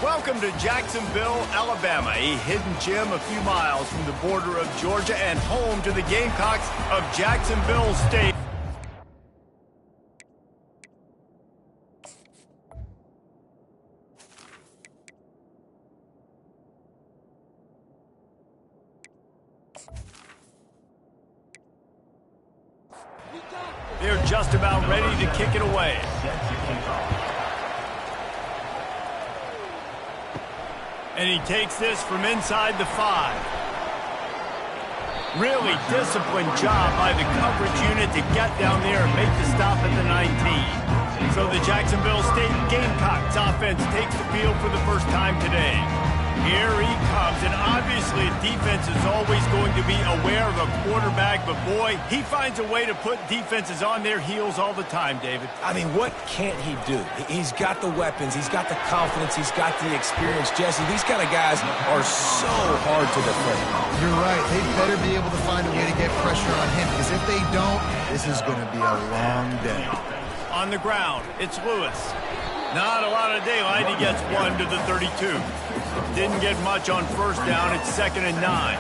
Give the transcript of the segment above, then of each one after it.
Welcome to Jacksonville, Alabama, a hidden gem a few miles from the border of Georgia and home to the Gamecocks of Jacksonville State. They're just about ready to kick it away. And he takes this from inside the 5. Really disciplined job by the coverage unit to get down there and make the stop at the 19. So the Jacksonville State Gamecocks offense takes the field for the first time today. Here he comes, and obviously defense is always going to be aware of a quarterback, but boy, he finds a way to put defenses on their heels all the time, David. I mean, what can't he do? He's got the weapons, he's got the confidence, he's got the experience. Jesse, these kind of guys are so hard to defend. You're right. They better be able to find a way to get pressure on him, because if they don't, this is going to be a long day. On the ground, it's Lewis. Not a lot of daylight. He gets 1 to the 32. Didn't get much on first down. It's 2nd and 9.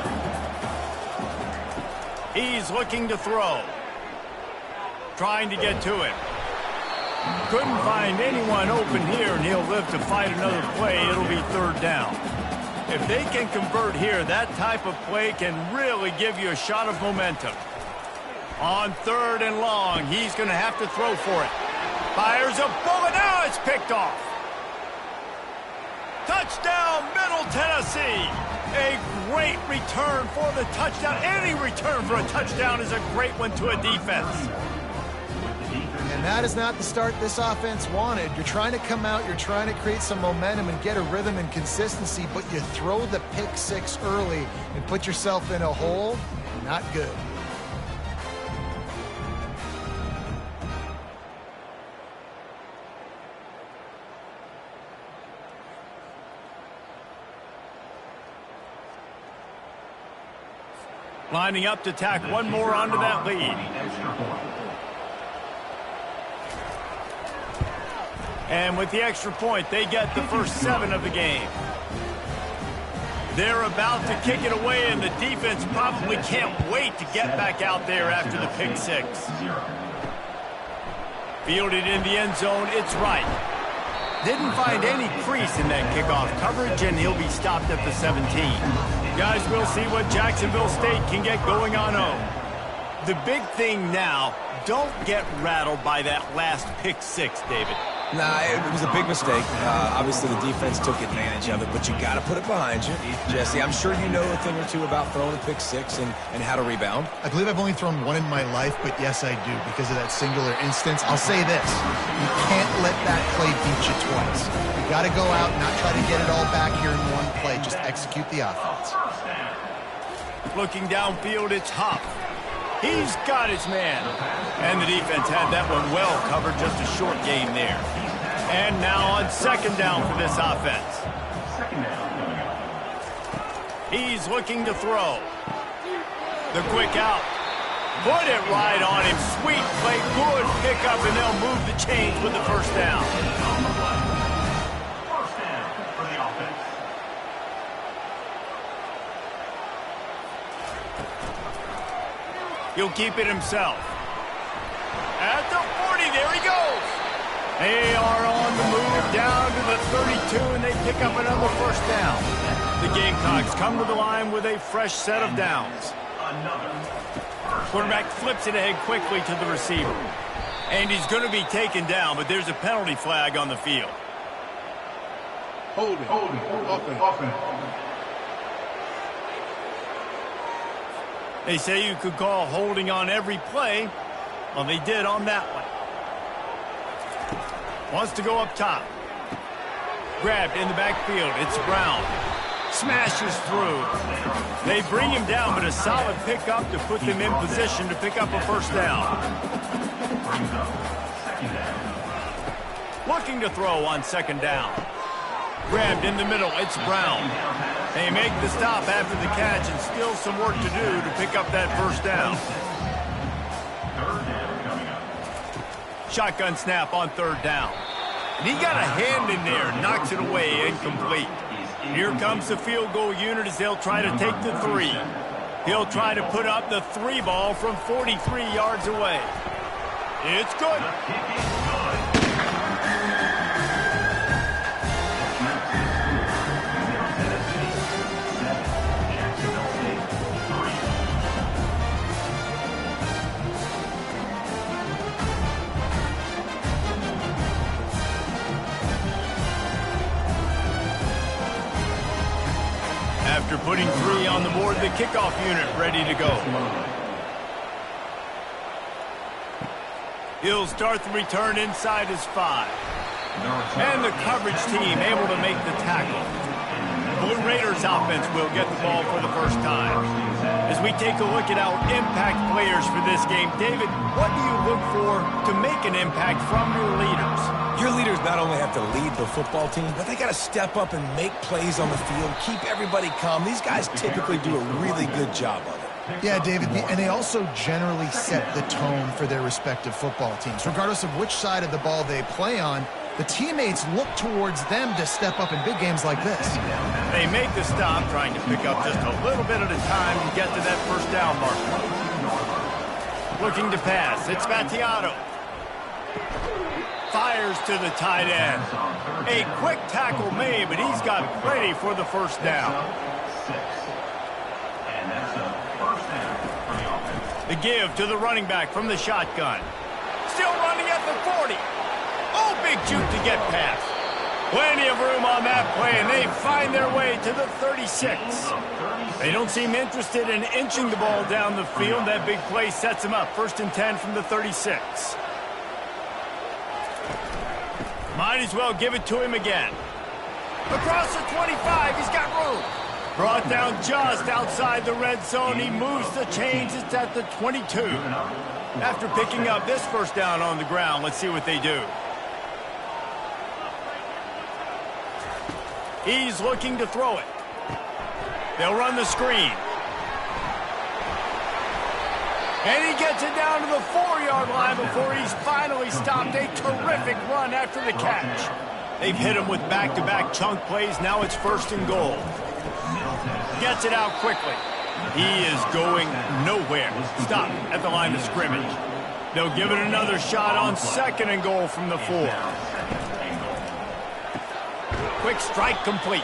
He's looking to throw. Trying to get to it. Couldn't find anyone open here, and he'll live to fight another play. It'll be 3rd down. If they can convert here, that type of play can really give you a shot of momentum. On 3rd and long, he's going to have to throw for it. Fires a bullet. Now it's picked off. Touchdown, Middle Tennessee. A great return for the touchdown. Any return for a touchdown is a great one to a defense. And that is not the start this offense wanted. You're trying to come out, you're trying to create some momentum and get a rhythm and consistency, but you throw the pick 6 early and put yourself in a hole. Not good. Lining up to tack one more onto that lead. And with the extra point, they get the first 7 of the game. They're about to kick it away, and the defense probably can't wait to get back out there after the pick 6. Fielded in the end zone, it's right. Didn't find any crease in that kickoff coverage, and he'll be stopped at the 17. Guys, we'll see what Jacksonville State can get going on home. The big thing now, don't get rattled by that last pick 6, David. Nah, it was a big mistake. Obviously, the defense took advantage of it, but you got to put it behind you. Jesse, I'm sure you know a thing or two about throwing a pick 6 and how to rebound. I believe I've only thrown 1 in my life, but yes, I do, because of that singular instance. I'll say this. You can't let that play beat you twice. You got to go out and not try to get it all back here in one play. Just execute the offense. Looking downfield, it's Hop. He's got his man. And the defense had that one well covered, just a short game there. And now on 2nd down for this offense. He's looking to throw. The quick out. Put it right on him. Sweet play, good pickup, and they'll move the chains with the first down. He'll keep it himself. At the 40, there he goes. They are on the move down to the 32, and they pick up another first down. The Gamecocks come to the line with a fresh set of downs. Quarterback flips it ahead quickly to the receiver. And he's going to be taken down, but there's a penalty flag on the field. Holding. Offense. They say you could call holding on every play. Well, they did on that one. Wants to go up top. Grabbed in the backfield. It's Brown. Smashes through. They bring him down, but a solid pickup to put them in position to pick up a first down. Looking to throw on 2nd down. Grabbed in the middle. It's Brown. They make the stop after the catch, and still some work to do to pick up that first down. Shotgun snap on 3rd down. And he got a hand in there, knocks it away, incomplete. Here comes the field goal unit as they'll try to take the 3. He'll try to put up the 3 ball from 43 yards away. It's good. After putting 3 on the board, the kickoff unit ready to go. He'll start the return inside his 5. And the coverage team able to make the tackle. The Blue Raiders offense will get the ball for the first time. As we take a look at our impact players for this game, David, what do you look for to make an impact from your leaders? Your leaders not only have to lead the football team, but they got to step up and make plays on the field, keep everybody calm. These guys typically do a really good job of it. Yeah, David, and they also generally set the tone for their respective football teams. Regardless of which side of the ball they play on, the teammates look towards them to step up in big games like this. They make the stop, trying to pick up just a little bit at a time to get to that first down marker. Looking to pass, it's Mattiato. Fires to the tight end. A quick tackle made, but he's got plenty for the first down. The give to the running back from the shotgun. Still running at the 40. Oh, big juke to get past. Plenty of room on that play, and they find their way to the 36. They don't seem interested in inching the ball down the field. That big play sets them up. 1st and 10 from the 36. Might as well give it to him again. Across the 25, he's got room. Brought down just outside the red zone. He moves the chains. It's at the 22. After picking up this first down on the ground, let's see what they do. He's looking to throw it. They'll run the screen. And he gets it down to the 4-yard line before he's finally stopped. A terrific run after the catch. They've hit him with back-to-back chunk plays. Now it's 1st and goal. Gets it out quickly. He is going nowhere. Stop at the line of scrimmage. They'll give it another shot on 2nd and goal from the 4. Quick strike complete.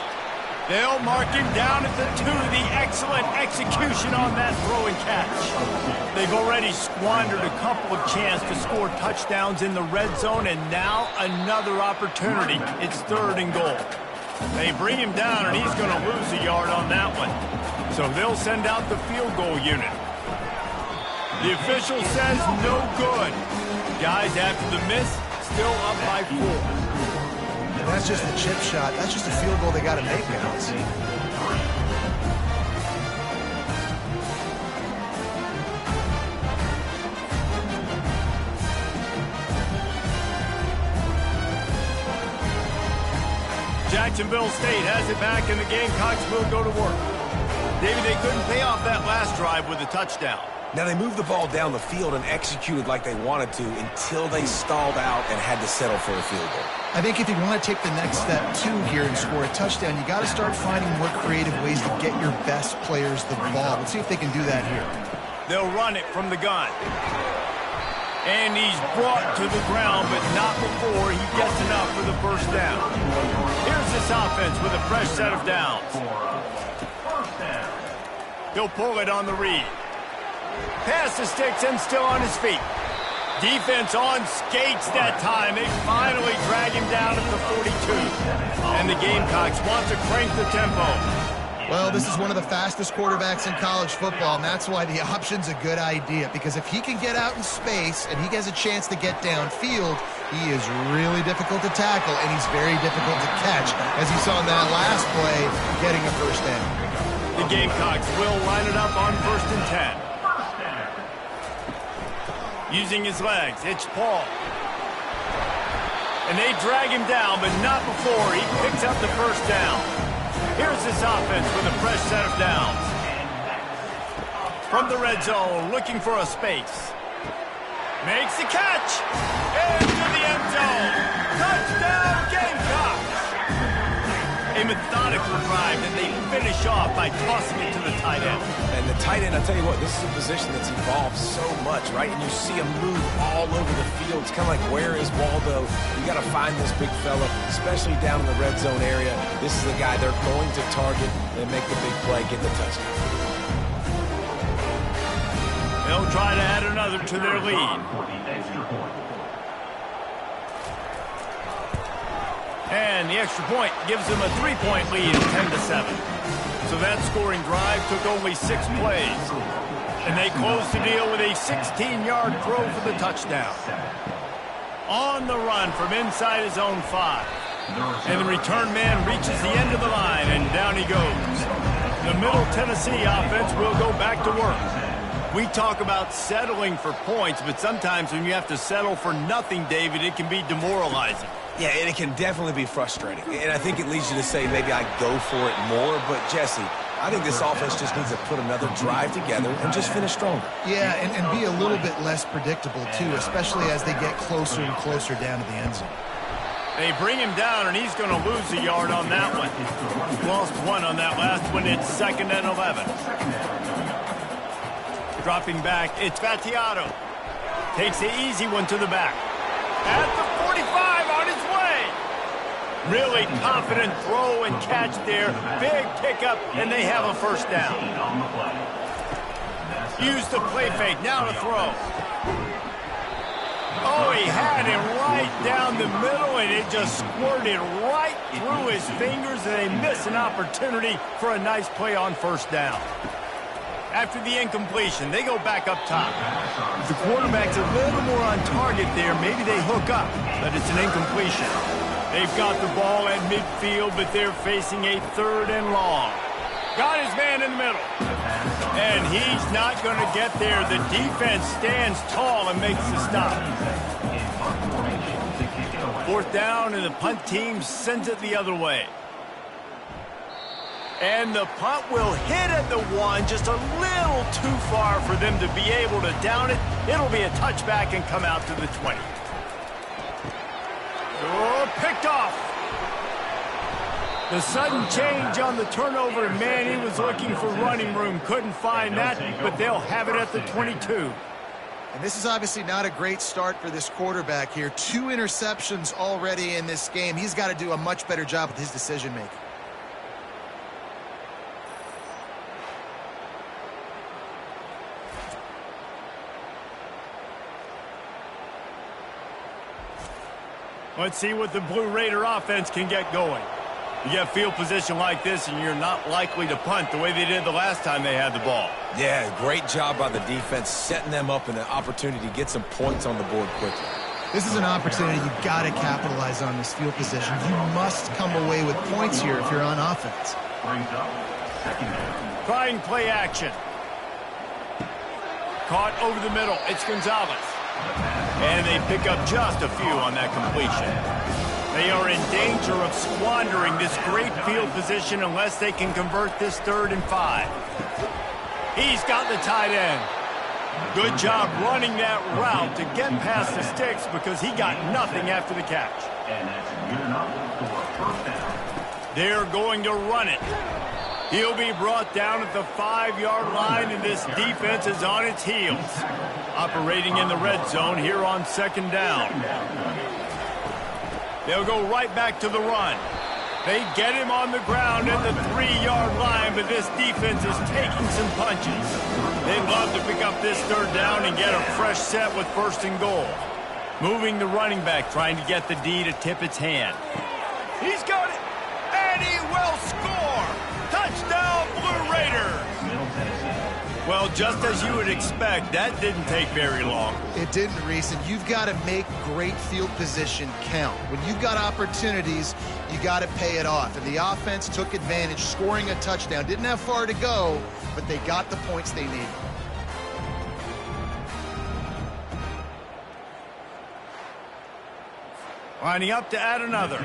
They'll mark him down at the 2. The excellent execution on that throw and catch. They've already squandered a couple of chances to score touchdowns in the red zone, and now another opportunity. It's 3rd and goal. They bring him down, and he's going to lose a yard on that one. So they'll send out the field goal unit. The official says no good. Guys, after the miss, still up by 4. And that's just a chip shot. That's just a field goal they got to make, guys. Jacksonville State has it back, and the Gamecocks will go to work. David, they couldn't pay off that last drive with a touchdown. Now, they moved the ball down the field and executed like they wanted to until they stalled out and had to settle for a field goal. I think if you want to take the next step, too, here and score a touchdown, you got to start finding more creative ways to get your best players the ball. Let's see if they can do that here. They'll run it from the gun. And he's brought to the ground, but not before he gets enough for the first down. Here's this offense with a fresh set of downs. He'll pull it on the read. Pass the sticks and still on his feet. Defense on skates that time. They finally drag him down at the 42. And the Gamecocks want to crank the tempo. Well, this is one of the fastest quarterbacks in college football, and that's why the option's a good idea. Because if he can get out in space and he has a chance to get downfield, he is really difficult to tackle, and he's very difficult to catch, as you saw in that last play, getting a first down. The Gamecocks will line it up on 1st and 10. Using his legs, it's Paul. And they drag him down, but not before he picks up the first down. Here's this offense with a fresh set of downs. From the red zone, looking for a space. Makes the catch. Into the end zone. Touchdown! A methodical drive that they finish off by tossing it to the tight end. And the tight end, I'll tell you what, this is a position that's evolved so much, right? And you see him move all over the field. It's kind of like, where is Waldo? You got to find this big fella, especially down in the red zone area. This is the guy they're going to target and make the big play, get the touchdown. They'll try to add another to their lead. And the extra point gives them a 3-point lead of 10-7. So that scoring drive took only 6 plays. And they closed the deal with a 16-yard throw for the touchdown. On the run from inside his own 5. And the return man reaches the end of the line, and down he goes. The Middle Tennessee offense will go back to work. We talk about settling for points, but sometimes when you have to settle for nothing, David, it can be demoralizing. Yeah, and it can definitely be frustrating. And I think it leads you to say maybe I go for it more. But, Jesse, I think this offense just needs to put another drive together and just finish stronger. Yeah, and be a little bit less predictable, too, especially as they get closer and closer down to the end zone. They bring him down, and he's going to lose a yard on that one. Lost 1 on that last one. It's 2nd and 11. Dropping back, it's Vattiato. Takes the easy one to the back. At the 45, on his way. Really confident throw and catch there. Big pickup, and they have a first down. Use the play fake, now to throw. Oh, he had him right down the middle, and it just squirted right through his fingers, and they miss an opportunity for a nice play on first down. After the incompletion, they go back up top. If the quarterback's a little more on target there, maybe they hook up, but it's an incompletion. They've got the ball at midfield, but they're facing a 3rd and long. Got his man in the middle. And he's not going to get there. The defense stands tall and makes the stop. 4th down, and the punt team sends it the other way. And the punt will hit at the 1, just a little too far for them to be able to down it. It'll be a touchback and come out to the 20. Oh, picked off. The sudden change on the turnover, and man, he was looking for running room. Couldn't find that, but they'll have it at the 22. And this is obviously not a great start for this quarterback here. 2 interceptions already in this game. He's got to do a much better job with his decision-making. Let's see what the Blue Raider offense can get going. You get field position like this, and you're not likely to punt the way they did the last time they had the ball. Yeah, great job by the defense, setting them up in an opportunity to get some points on the board quickly. This is an opportunity you've got to capitalize on, this field position. You must come away with points here if you're on offense. Trying play action. Caught over the middle. It's Gonzalez. And they pick up just a few on that completion. They are in danger of squandering this great field position unless they can convert this 3rd and 5. He's got the tight end. Good job running that route to get past the sticks because he got nothing after the catch. They're going to run it. He'll be brought down at the 5-yard line, and this defense is on its heels. Operating in the red zone here on 2nd down. They'll go right back to the run. They get him on the ground at the 3-yard line, but this defense is taking some punches. They'd love to pick up this 3rd down and get a fresh set with 1st and goal. Moving the running back, trying to get the D to tip its hand. He's got it, and he will score! Touchdown, Blue Raiders! Well, just as you would expect, that didn't take very long. It didn't, Reese, and you've got to make great field position count. When you've got opportunities, you got to pay it off. And the offense took advantage, scoring a touchdown. Didn't have far to go, but they got the points they needed. Lining up to add another.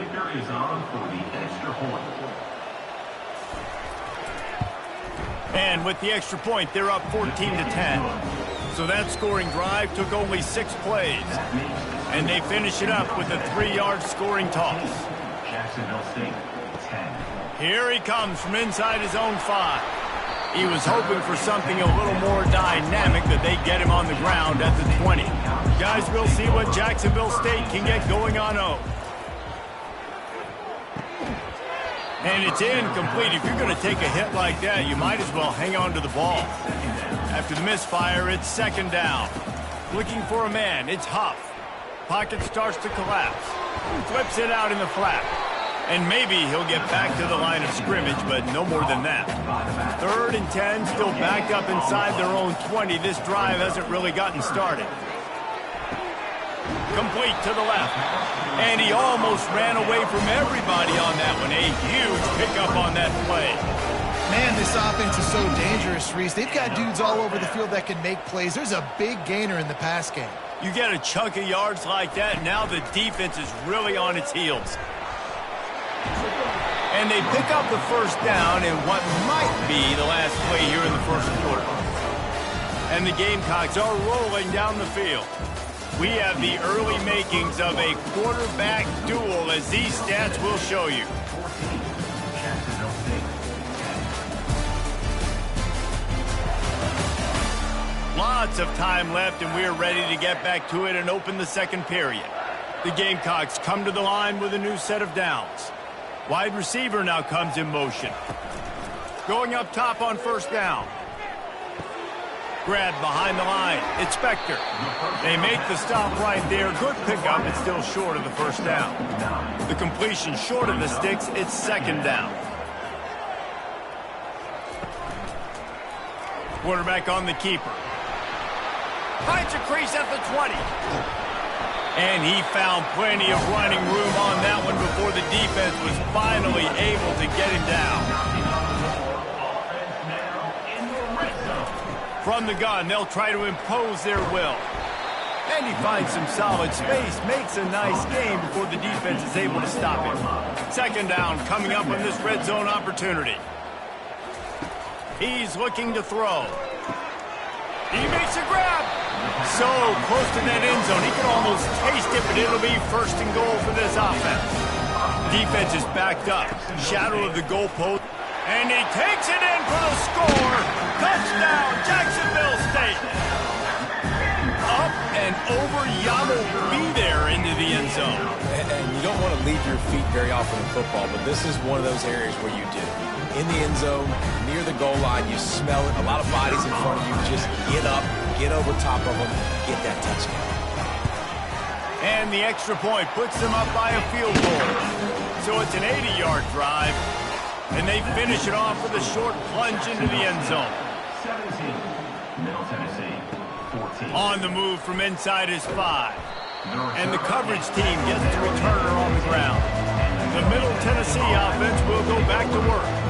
And with the extra point, they're up 14-10. So that scoring drive took only 6 plays. And they finish it up with a 3-yard scoring toss. Here he comes from inside his own 5. He was hoping for something a little more dynamic, that they get him on the ground at the 20. Guys, we'll see what Jacksonville State can get going on O. And it's incomplete. If you're going to take a hit like that, you might as well hang on to the ball. After the misfire, it's second down. Looking for a man, it's Huff. Pocket starts to collapse. Flips it out in the flat. And maybe he'll get back to the line of scrimmage, but no more than that. 3rd and 10, still backed up inside their own 20. This drive hasn't really gotten started. Complete to the left. And he almost ran away from everybody on that one. A huge pickup on that play. Man, this offense is so dangerous, Reese. They've got dudes all over the field that can make plays. There's a big gainer in the pass game. You get a chunk of yards like that, now the defense is really on its heels. And they pick up the first down in what might be the last play here in the first quarter. And the Gamecocks are rolling down the field. We have the early makings of a quarterback duel, as these stats will show you. Lots of time left, and we're ready to get back to it and open the second period. The Gamecocks come to the line with a new set of downs. Wide receiver now comes in motion. Going up top on first down. Grab behind the line. It's Spector. They make the stop right there. Good pickup, but still short of the first down. The completion short of the sticks. It's second down. Quarterback on the keeper. Finds a crease at the 20. And he found plenty of running room on that one before the defense was finally able to get him down. From the gun, they'll try to impose their will. And he finds some solid space, makes a nice game before the defense is able to stop him. Second down coming up on this red zone opportunity. He's looking to throw. He makes a grab. So close to that end zone, he can almost taste it, but it'll be first and goal for this offense. Defense is backed up. Shadow of the goalpost. And he takes it in for the score. Touchdown, Jacksonville State. Up and over, Yamo will be there into the end zone. And you don't want to leave your feet very often in football, but this is one of those areas where you do. In the end zone, near the goal line, you smell it. A lot of bodies in front of you. Just get up, get over top of them, get that touchdown. And the extra point puts them up by a field goal. So it's an 80-yard drive. And they finish it off with a short plunge into the end zone. 17, Middle Tennessee, 14. On the move from inside his 5. And the coverage team gets the returner on the ground. The Middle Tennessee offense will go back to work.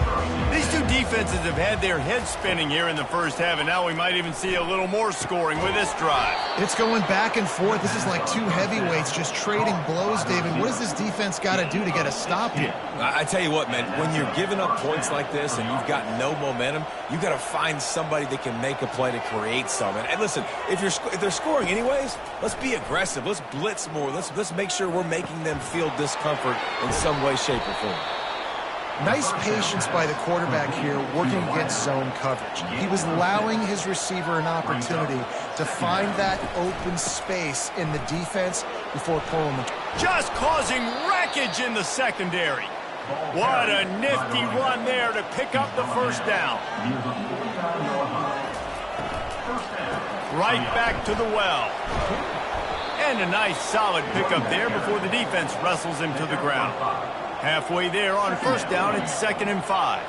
These two defenses have had their heads spinning here in the first half, and now we might even see a little more scoring with this drive. It's going back and forth. This is like two heavyweights just trading blows, David. What does this defense got to do to get a stop here? I tell you what, man, when you're giving up points like this and you've got no momentum, you got to find somebody that can make a play to create something. And listen, if they're scoring anyways, let's be aggressive. Let's blitz more. Let's make sure we're making them feel discomfort in some way, shape, or form. Nice patience by the quarterback here working against zone coverage. He was allowing his receiver an opportunity to find that open space in the defense before pulling the... Just causing wreckage in the secondary. What a nifty run there to pick up the first down. Right back to the well. And a nice solid pickup there before the defense wrestles him to the ground. Halfway there on first down, it's 2nd and 5.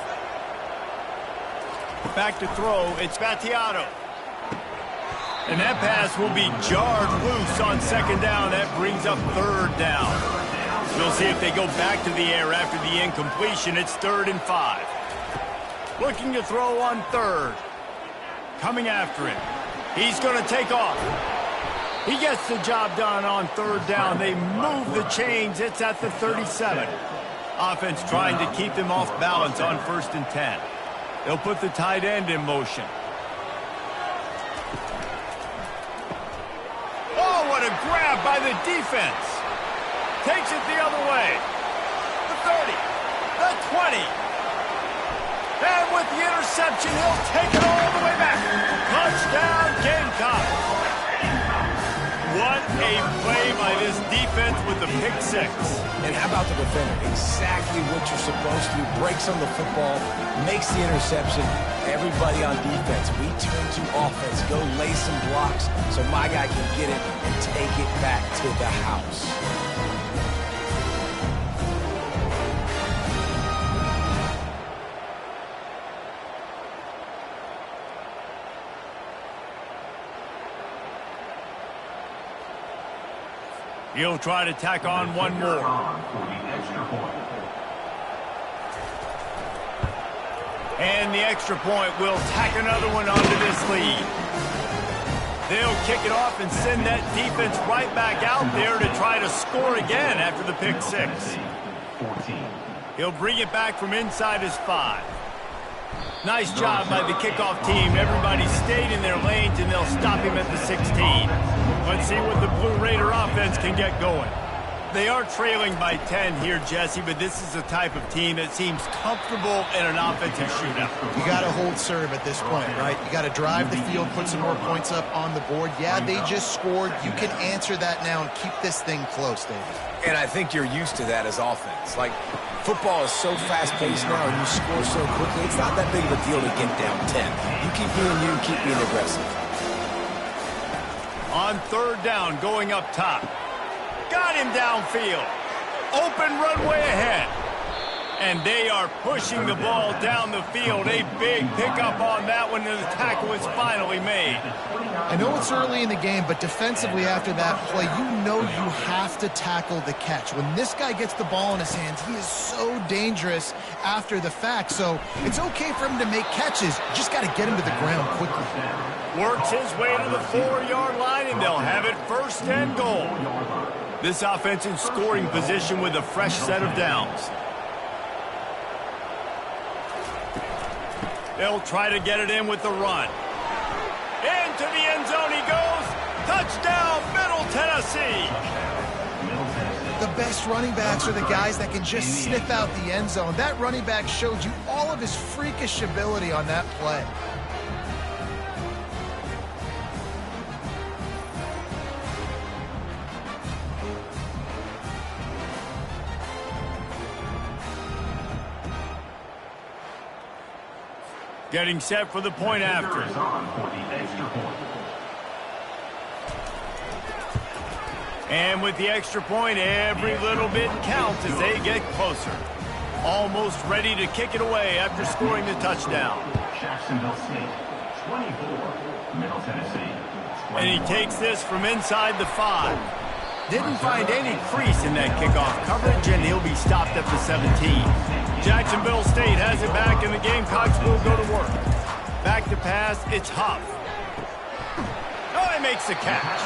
Back to throw, it's Battiato. And that pass will be jarred loose on 2nd down. That brings up 3rd down. We'll see if they go back to the air after the incompletion. It's 3rd and 5. Looking to throw on 3rd. Coming after him. He's going to take off. He gets the job done on 3rd down. They move the chains. It's at the 37. Offense trying to keep them off balance on 1st and 10. They'll put the tight end in motion. Oh, what a grab by the defense. Takes it the other way. The 30, the 20. And with the interception, he'll take it all the way back. Touchdown, Gamecock. What a play by this defense with the pick six. And how about the defender? Exactly what you're supposed to do. Breaks on the football, makes the interception. Everybody on defense, we turn to offense. Go lay some blocks so my guy can get it and take it back to the house. He'll try to tack on one more. And the extra point will tack another one onto this lead. They'll kick it off and send that defense right back out there to try to score again after the pick six. He'll bring it back from inside his 5. Nice job by the kickoff team. Everybody stayed in their lanes, and they'll stop him at the 16. Let's see what the Blue Raider offense can get going. They are trailing by 10 here, Jesse, but this is the type of team that seems comfortable in an offensive shootout. You got to hold serve at this point, right? You got to drive the field, put some more points up on the board. Yeah, they just scored. You can answer that now and keep this thing close, David. And I think you're used to that as offense. Like, football is so fast-paced now and you score so quickly, it's not that big of a deal to get down 10. You keep being you, keep being aggressive. On third down, going up top. Got him downfield. Open runway ahead. And they are pushing the ball down the field. A big pickup on that one, and the tackle is finally made. I know it's early in the game, but defensively after that play, you know you have to tackle the catch. When this guy gets the ball in his hands, he is so dangerous after the fact. So it's okay for him to make catches. You just got to get him to the ground quickly. Works his way to the 4-yard line, and they'll have it first and goal. This offense in scoring position with a fresh set of downs. They'll try to get it in with the run. Into the end zone he goes. Touchdown, Middle Tennessee. The best running backs are the guys that can just sniff out the end zone. That running back showed you all of his freakish ability on that play. Getting set for the point after. And with the extra point, every little bit counts as they get closer. Almost ready to kick it away after scoring the touchdown. Jacksonville State, 24, Middle Tennessee. 21. And he takes this from inside the 5. Didn't find any crease in that kickoff coverage, and he'll be stopped at the 17. Jacksonville State has it back, and the Gamecocks will go to work. Back to pass, it's Huff. Oh, he makes the catch.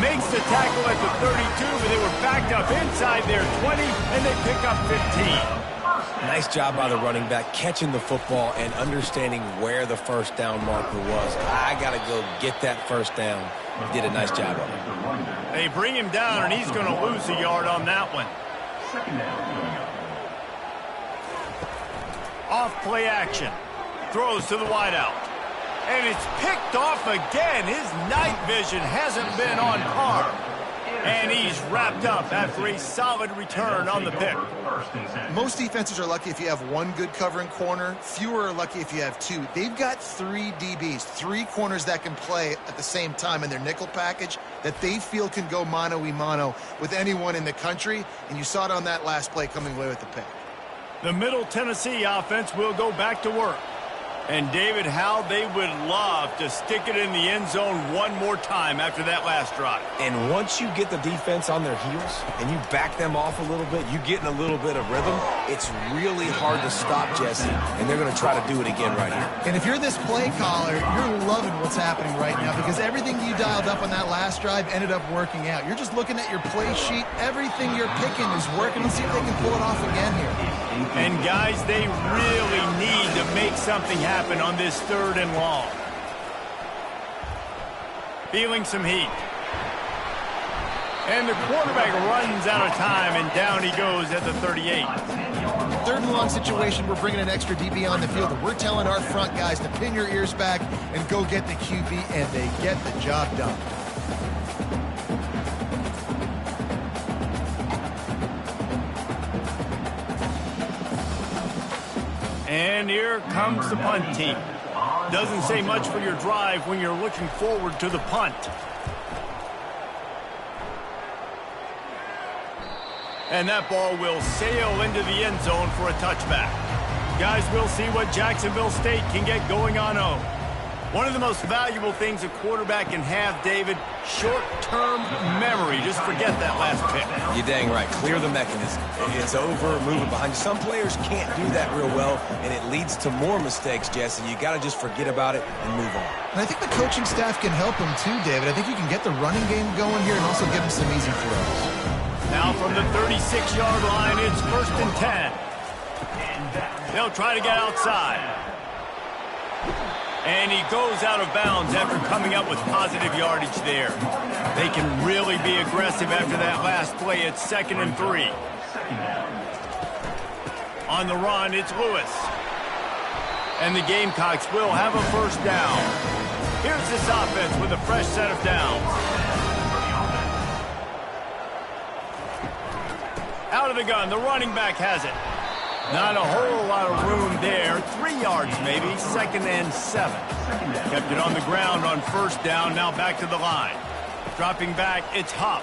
Makes the tackle at the 32, but they were backed up inside their 20, and they pick up 15. Nice job by the running back, catching the football and understanding where the first down marker was. I got to go get that first down. He did a nice job of it. They bring him down, and he's going to lose a yard on that one. Second down coming up. Off play action. Throws to the wideout. And it's picked off again. His night vision hasn't been on par. And he's wrapped up after a solid return on the pick. Most defenses are lucky if you have one good covering corner. Fewer are lucky if you have two. They've got 3 DBs, 3 corners that can play at the same time in their nickel package that they feel can go mano-a-mano with anyone in the country. And you saw it on that last play coming away with the pick. The Middle Tennessee offense will go back to work. And David, how they would love to stick it in the end zone one more time after that last drive. And once you get the defense on their heels and you back them off a little bit, you get in a little bit of rhythm, it's really hard to stop, Jesse, and they're going to try to do it again right here. And if you're this play caller, you're loving what's happening right now because everything you dialed up on that last drive ended up working out. You're just looking at your play sheet. Everything you're picking is working. Let's see if they can pull it off again here. And guys, they really need to make something happen on this 3rd and long. Feeling some heat. And the quarterback runs out of time, and down he goes at the 38. Third and long situation, we're bringing an extra DB on the field, and we're telling our front guys to pin your ears back and go get the QB, and they get the job done. And here comes the punt team. Doesn't say much for your drive when you're looking forward to the punt. And that ball will sail into the end zone for a touchback. Guys, we'll see what Jacksonville State can get going on home. One of the most valuable things a quarterback can have, David, short-term memory. Just forget that last pick. You're dang right. Clear the mechanism. It's over, move it behind you. Some players can't do that real well, and it leads to more mistakes, Jesse. You got to just forget about it and move on. And I think the coaching staff can help him too, David. I think you can get the running game going here and also give him some easy throws. Now from the 36-yard line, it's 1st and 10. They'll try to get outside. And he goes out of bounds after coming up with positive yardage there. They can really be aggressive after that last play. It's 2nd and 3. On the run, it's Lewis. And the Gamecocks will have a 1st down. Here's this offense with a fresh set of downs. Out of the gun, the running back has it. Not a whole lot of room there. 3 yards maybe, 2nd and 7. Kept it on the ground on 1st down, now back to the line. Dropping back, it's Huff.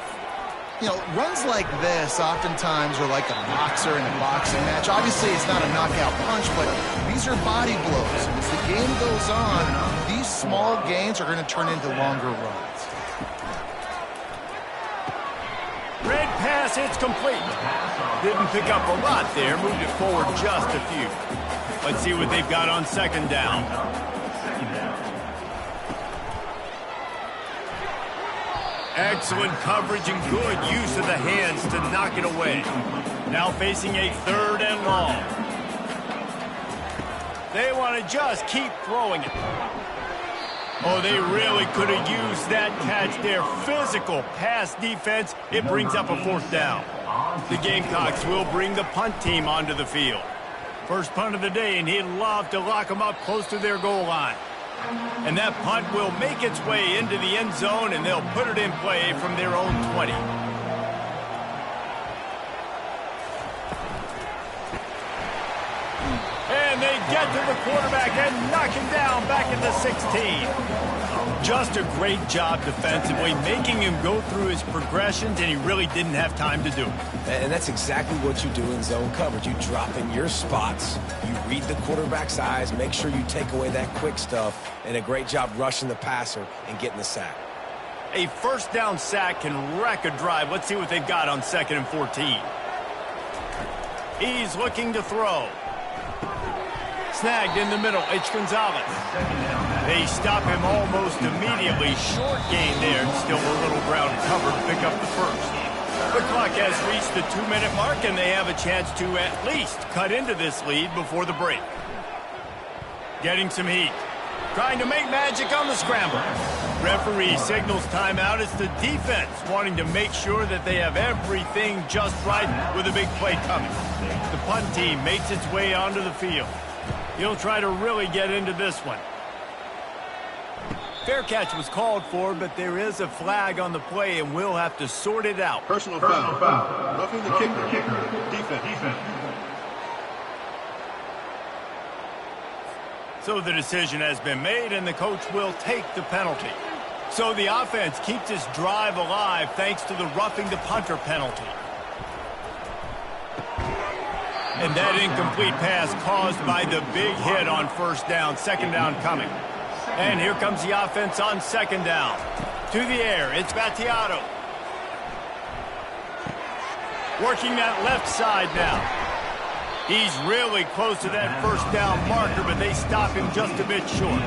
You know, runs like this oftentimes are like a boxer in a boxing match. Obviously, it's not a knockout punch, but these are body blows. And as the game goes on, these small gains are going to turn into longer runs. Red pass, it's complete. Didn't pick up a lot there, moved it forward just a few. Let's see what they've got on 2nd down. Excellent coverage and good use of the hands to knock it away. Now facing a 3rd and long. They want to just keep throwing it. Oh, they really could have used that catch there. Physical pass defense. It brings up a 4th down. The Gamecocks will bring the punt team onto the field. First punt of the day, and he'd love to lock them up close to their goal line. And that punt will make its way into the end zone, and they'll put it in play from their own 20. And they get to the quarterback and knock him down back at the 16. Just a great job defensively, making him go through his progressions, and he really didn't have time to do it. And that's exactly what you do in zone coverage. You drop in your spots, you read the quarterback's eyes, make sure you take away that quick stuff, and a great job rushing the passer and getting the sack. A 1st down sack can wreck a drive. Let's see what they've got on 2nd and 14. He's looking to throw. Snagged in the middle, it's Gonzalez. They stop him almost immediately. Short gain there, still a little ground cover to pick up the 1st. The clock has reached the 2-minute mark, and they have a chance to at least cut into this lead before the break. Getting some heat. Trying to make magic on the scramble. Referee signals timeout. It's the defense wanting to make sure that they have everything just right with a big play coming. The punt team makes its way onto the field. He'll try to really get into this one. Fair catch was called for, but there is a flag on the play, and we'll have to sort it out. Personal foul. Roughing the kicker. Defense. So the decision has been made, and the coach will take the penalty. So the offense keeps this drive alive thanks to the roughing the punter penalty. And that incomplete pass caused by the big hit on 1st down. 2nd down coming. And here comes the offense on 2nd down. To the air, it's Battiato. Working that left side now. He's really close to that 1st down marker, but they stop him just a bit short.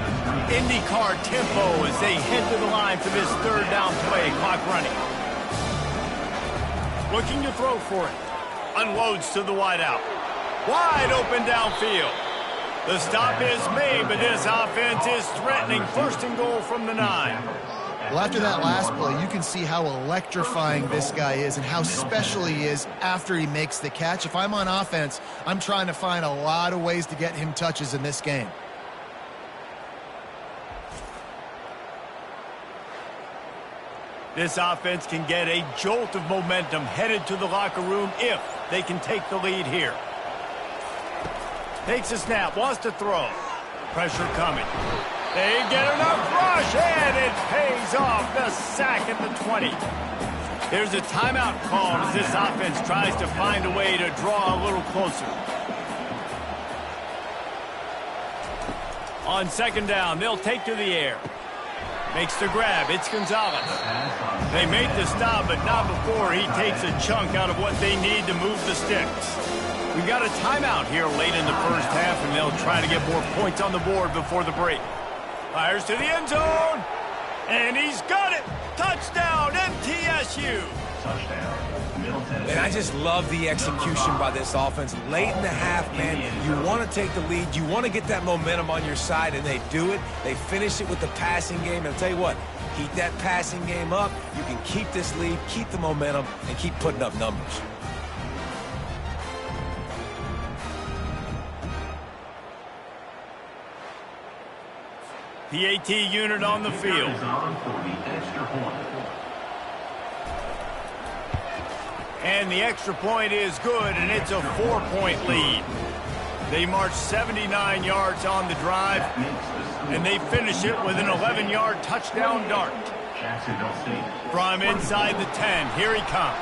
IndyCar tempo as they head to the line for this 3rd down play. Clock running. Looking to throw for it. Unloads to the wideout. Wide open downfield. The stop is made, but this offense is threatening 1st and goal from the 9. Well, after that last play, you can see how electrifying this guy is and how special he is after he makes the catch. If I'm on offense, I'm trying to find a lot of ways to get him touches in this game. This offense can get a jolt of momentum headed to the locker room if they can take the lead here. Takes a snap, wants to throw. Pressure coming. They get enough rush, and it pays off. The sack at the 20. There's a timeout called as this offense tries to find a way to draw a little closer. On second down, they'll take to the air. Makes the grab. It's Gonzalez. They make the stop, but not before he takes a chunk out of what they need to move the sticks. We've got a timeout here late in the first half, and they'll try to get more points on the board before the break. Fires to the end zone, and he's got it. Touchdown, MTSU. Touchdown, Middle Tennessee. And I just love the execution by this offense. Late in the half, man, you want to take the lead. You want to get that momentum on your side, and they do it. They finish it with the passing game. And I'll tell you what, keep that passing game up. You can keep this lead, keep the momentum, and keep putting up numbers. PAT unit on the field. Is on for the extra point. And the extra point is good, and it's a 4-point lead. They march 79 yards on the drive, and they finish it with an 11-yard touchdown dart. Jacksonville State. From inside the 10, here he comes.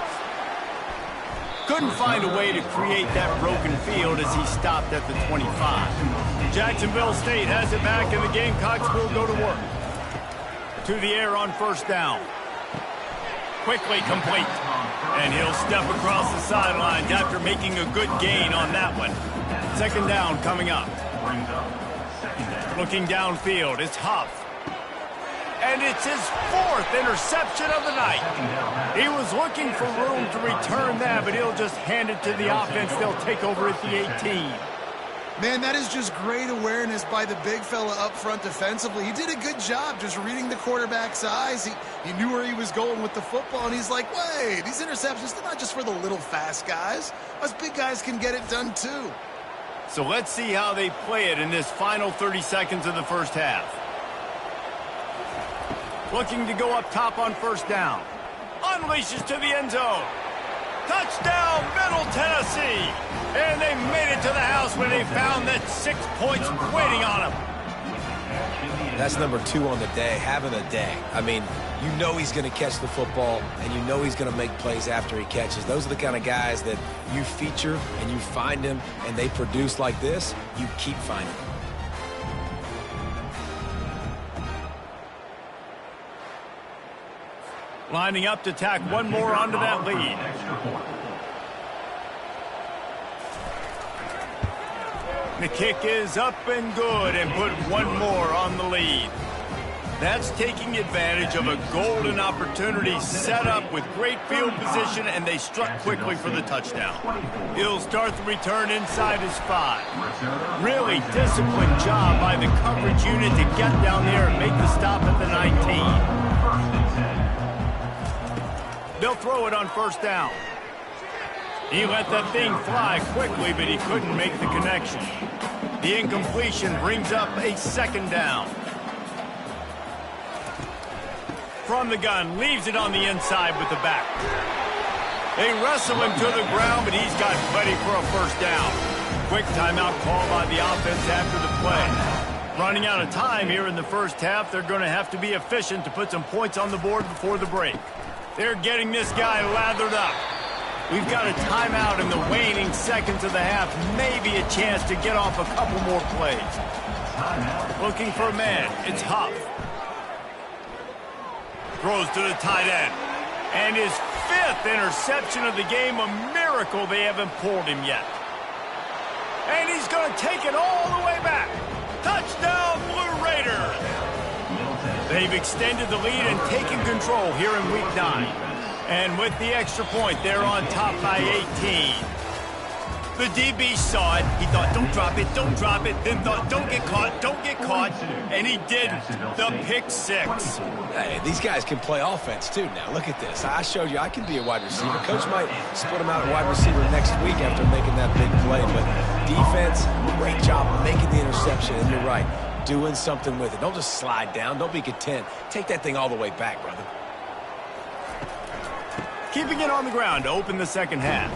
Couldn't find a way to create that broken field as he stopped at the 25. Jacksonville State has it back, and the Gamecocks will go to work. To the air on first down. Quickly complete. And he'll step across the sidelines after making a good gain on that one. Second down coming up. Brings up second down. Looking downfield, it's Huff. And it's his 4th interception of the night. He was looking for room to return that, but he'll just hand it to the offense. They'll take over at the 18. Man, that is just great awareness by the big fella up front defensively. He did a good job just reading the quarterback's eyes. He knew where he was going with the football, and he's like, wait, these interceptions, they're not just for the little fast guys. Us big guys can get it done too. So let's see how they play it in this final 30 seconds of the first half. Looking to go up top on first down. Unleashes to the end zone. Touchdown, Middle Tennessee. And they made it to the house when they found that 6 points waiting on them. That's number 2 on the day, having a day. I mean, you know he's going to catch the football, and you know he's going to make plays after he catches. Those are the kind of guys that you feature and you find them, and they produce like this, you keep finding them. Lining up to tack one more onto that lead. Extra point. The kick is up and good and put one more on the lead. That's taking advantage of a golden opportunity set up with great field position, and they struck quickly for the touchdown. He'll start the return inside his 5. Really disciplined job by the coverage unit to get down there and make the stop at the 19. They'll throw it on first down. He let that thing fly quickly, but he couldn't make the connection. The incompletion brings up a second down. From the gun, leaves it on the inside with the back. They wrestle him to the ground, but he's got plenty for a first down. Quick timeout call by the offense after the play. Running out of time here in the first half, they're going to have to be efficient to put some points on the board before the break. They're getting this guy lathered up. We've got a timeout in the waning seconds of the half. Maybe a chance to get off a couple more plays. Looking for a man. It's Huff. Throws to the tight end. And his 5th interception of the game. A miracle they haven't pulled him yet. And he's going to take it all the way back. Touchdown, Blue Raiders. They've extended the lead and taken control here in Week 9. And with the extra point, they're on top by 18. The DB saw it. He thought, don't drop it, don't drop it. Then thought, don't get caught, don't get caught. And he didn't. The pick six. Hey, these guys can play offense, too, now. Look at this. I showed you I can be a wide receiver. Coach might split him out at wide receiver next week after making that big play. But defense, great job making the interception. And you're right, doing something with it. Don't just slide down. Don't be content. Take that thing all the way back, brother. Keeping it on the ground to open the second half.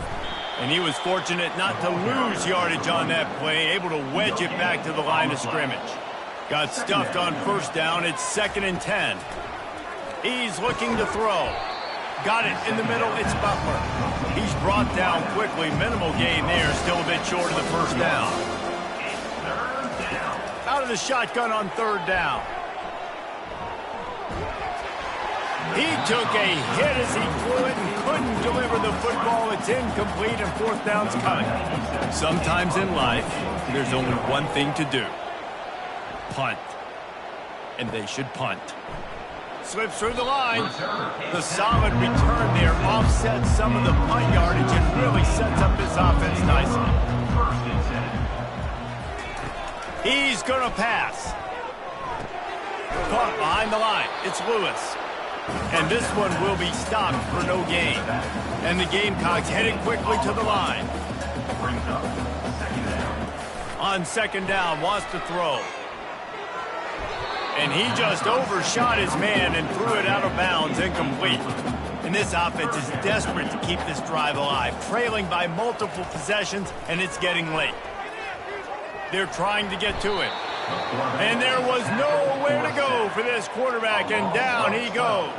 And he was fortunate not to lose yardage on that play, able to wedge it back to the line of scrimmage. Got stuffed on first down. It's 2nd and 10. He's looking to throw. Got it in the middle. It's Butler. He's brought down quickly. Minimal gain there. Still a bit short of the first down. Out of the shotgun on 3rd down. He took a hit as he threw it and couldn't deliver the football. It's incomplete and 4th down's coming. Sometimes in life, there's only one thing to do. Punt. And they should punt. Slips through the line. The solid return there offsets some of the punt yardage and really sets up this offense nicely. He's going to pass. Caught behind the line. It's Lewis. And this one will be stopped for no gain. And the Gamecocks headed quickly to the line. On 2nd down, wants to throw. And he just overshot his man and threw it out of bounds, incomplete. And this offense is desperate to keep this drive alive, trailing by multiple possessions, and it's getting late. They're trying to get to it. And there was nowhere to go for this quarterback, and down he goes.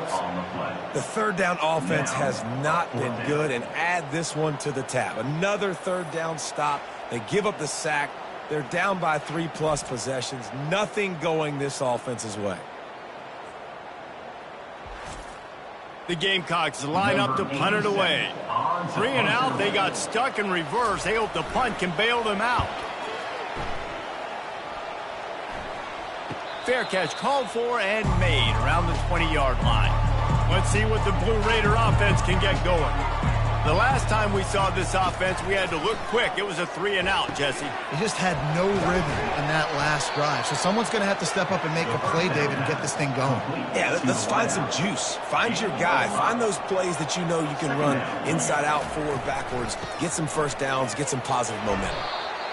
The 3rd down offense has not been good, and add this one to the tab. Another 3rd down stop. They give up the sack. They're down by 3+ possessions. Nothing going this offense's way. The Gamecocks line up to punt it away. 3 and out. They got stuck in reverse. They hope the punt can bail them out. Fair catch called for and made around the 20-yard line. Let's see what the Blue Raider offense can get going. The last time we saw this offense, we had to look quick. It was a 3 and out, Jesse. They just had no rhythm in that last drive. So someone's going to have to step up and make a play, David, and get this thing going. Yeah, let's find some juice. Find your guy. Find those plays that you know you can run inside out, forward, backwards. Get some first downs. Get some positive momentum.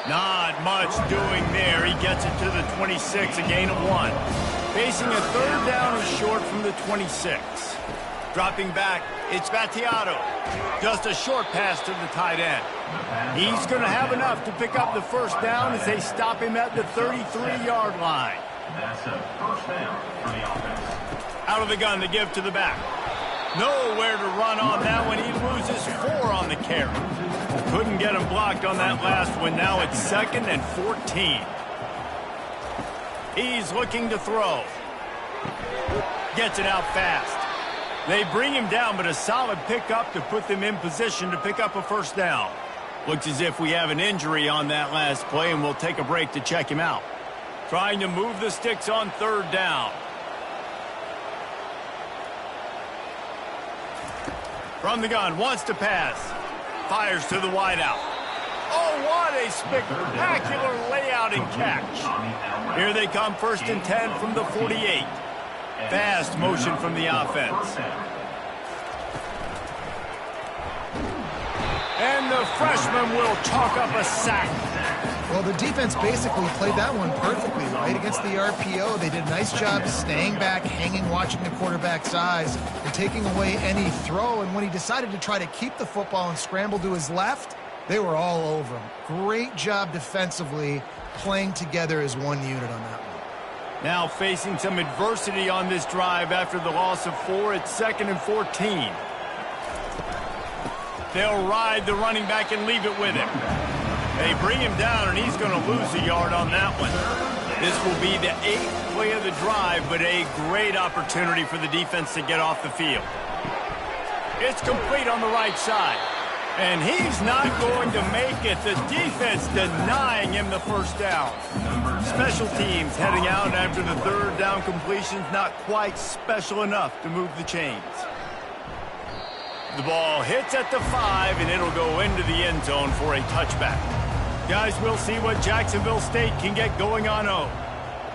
Not much doing there. He gets it to the 26, a gain of 1. Facing a 3rd down and short from the 26. Dropping back, it's Battiato. Just a short pass to the tight end. He's going to have enough to pick up the first down as they stop him at the 33-yard line. That's a first down for the offense. Out of the gun to give to the back. Nowhere to run on that one. He loses 4 on the carry. Couldn't get him blocked on that last one. Now it's 2nd and 14. He's looking to throw. Gets it out fast. They bring him down, but a solid pickup to put them in position to pick up a first down. Looks as if we have an injury on that last play, and we'll take a break to check him out. Trying to move the sticks on 3rd down. From the gun, wants to pass. Fires to the wideout. Oh, what a spectacular layout and catch. Here they come, 1st and 10 from the 48. Fast motion from the offense. And the freshman will chalk up a sack. Well, the defense basically played that one perfectly, right? Against the RPO, they did a nice job staying back, hanging, watching the quarterback's eyes, and taking away any throw. And when he decided to try to keep the football and scramble to his left, they were all over him. Great job defensively, playing together as one unit on that one. Now facing some adversity on this drive after the loss of 4. It's 2nd and 14. They'll ride the running back and leave it with him. They bring him down, and he's going to lose a yard on that one. This will be the 8th play of the drive, but a great opportunity for the defense to get off the field. It's complete on the right side. And he's not going to make it. The defense denying him the first down. Special teams heading out after the 3rd down completion's not quite special enough to move the chains. The ball hits at the 5, and it'll go into the end zone for a touchback. Guys, we'll see what Jacksonville State can get going on 0.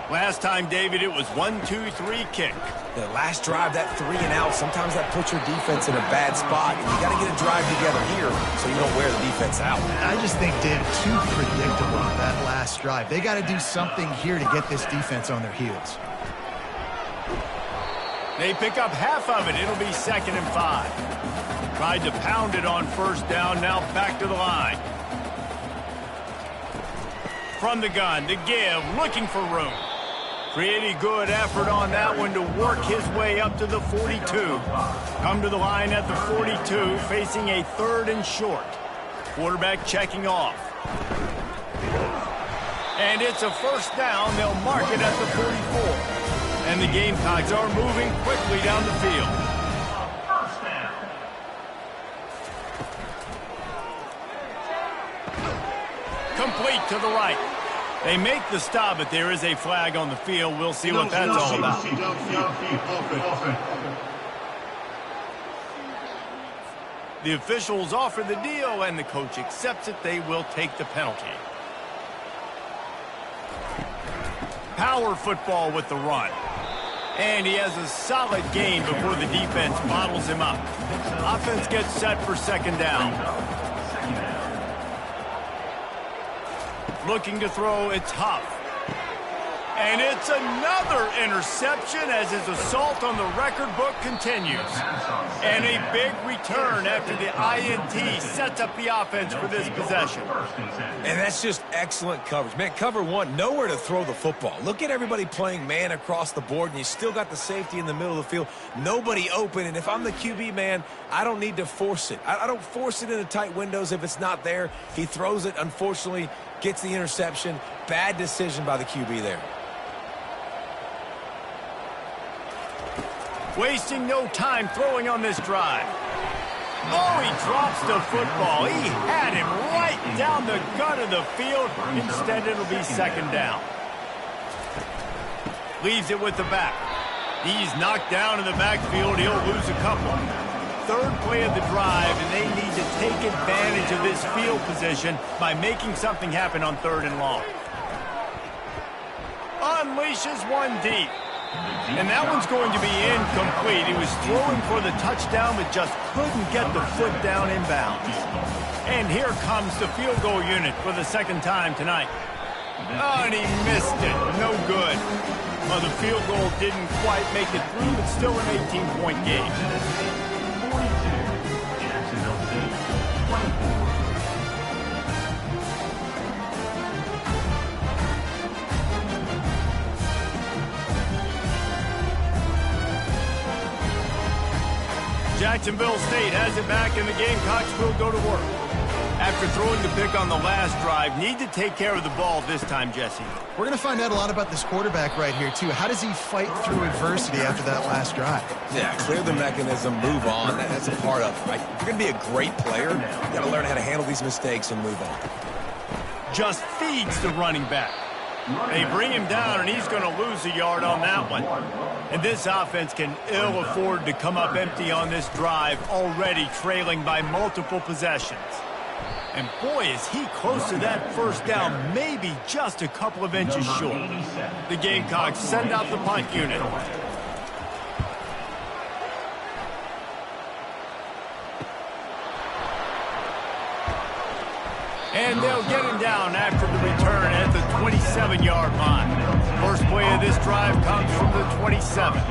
Last time, David, it was 1-2-3 kick. The last drive, that 3 and out, sometimes that puts your defense in a bad spot. And you got to get a drive together here so you don't wear the defense out. I just think, David, too predictable that last drive. They got to do something here to get this defense on their heels. They pick up half of it. It'll be 2nd and 5. Tried to pound it on first down, now back to the line. From the gun, the give, looking for room. Pretty good effort on that one to work his way up to the 42. Come to the line at the 42, facing a 3rd and short. Quarterback checking off. And it's a first down. They'll mark it at the 44. And the Gamecocks are moving quickly down the field. First down. Complete to the right. They make the stop, but there is a flag on the field. We'll see what that's all about. The officials offer the deal, and the coach accepts it. They will take the penalty. Power football with the run. And he has a solid gain before the defense bottles him up. Offense gets set for 2nd down. Looking to throw, it's Huff. And it's another interception as his assault on the record book continues. And a big return after the INT sets up the offense for this possession. And that's just excellent coverage. Man, cover 1, nowhere to throw the football. Look at everybody playing man across the board, and you still got the safety in the middle of the field. Nobody open, and if I'm the QB, man, I don't need to force it. I don't force it into tight windows if it's not there. He throws it, unfortunately, gets the interception. Bad decision by the QB there. Wasting no time throwing on this drive. Oh, he drops the football. He had him right down the gut of the field. Instead, it'll be 2nd down. Leaves it with the back. He's knocked down in the backfield. He'll lose a couple. 3rd play of the drive, and they need to take advantage of this field position by making something happen on 3rd and long. Unleashes one deep. And that one's going to be incomplete. He was throwing for the touchdown, but just couldn't get the foot down inbounds. And here comes the field goal unit for the 2nd time tonight. Oh, and he missed it. No good. Well, the field goal didn't quite make it through, but still an 18-point game. 42. Jacksonville State, 24. Jacksonville State has it back, and the Gamecocks will go to work. After throwing the pick on the last drive, need to take care of the ball this time, Jesse. We're going to find out a lot about this quarterback right here, too. How does he fight through adversity after that last drive? Yeah, clear the mechanism, move on. That's a part of it, right? If you're going to be a great player, you got to learn how to handle these mistakes and move on. Just feeds the running back. They bring him down, and he's going to lose a yard on that one. And this offense can ill afford to come up empty on this drive, already trailing by multiple possessions. And boy, is he close to that first down, maybe just a couple of inches short. The Gamecocks send out the punt unit. And they'll get him down after the return at the 27-yard line. First play of this drive comes from the 27.